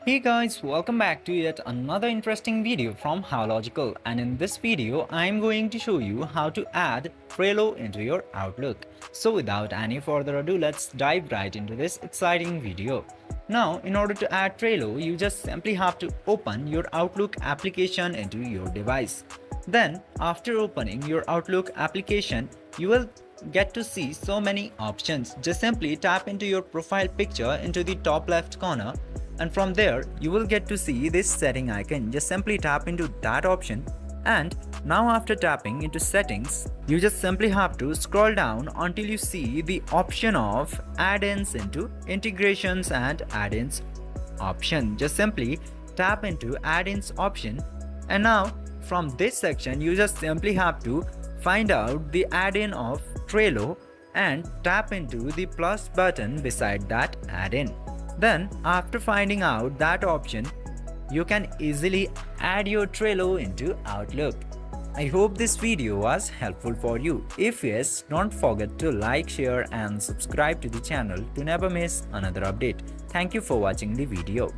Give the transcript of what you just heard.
Hey guys, welcome back to yet another interesting video from Howlogical, and in this video I am going to show you how to add Trello into your Outlook. So without any further ado, let's dive right into this exciting video. Now, in order to add Trello, you just simply have to open your Outlook application into your device. Then, after opening your Outlook application, you will get to see so many options. Just simply tap into your profile picture into the top left corner, and from there you will get to see this setting icon. Just simply tap into that option, and now after tapping into settings, you just simply have to scroll down until you see the option of add-ins into integrations and add-ins option. Just simply tap into add-ins option, and now from this section you just simply have to find out the add-in of Trello and tap into the plus button beside that add-in. Then after finding out that option, you can easily add your Trello into Outlook. I hope this video was helpful for you. If yes, don't forget to like, share and subscribe to the channel to never miss another update. Thank you for watching the video.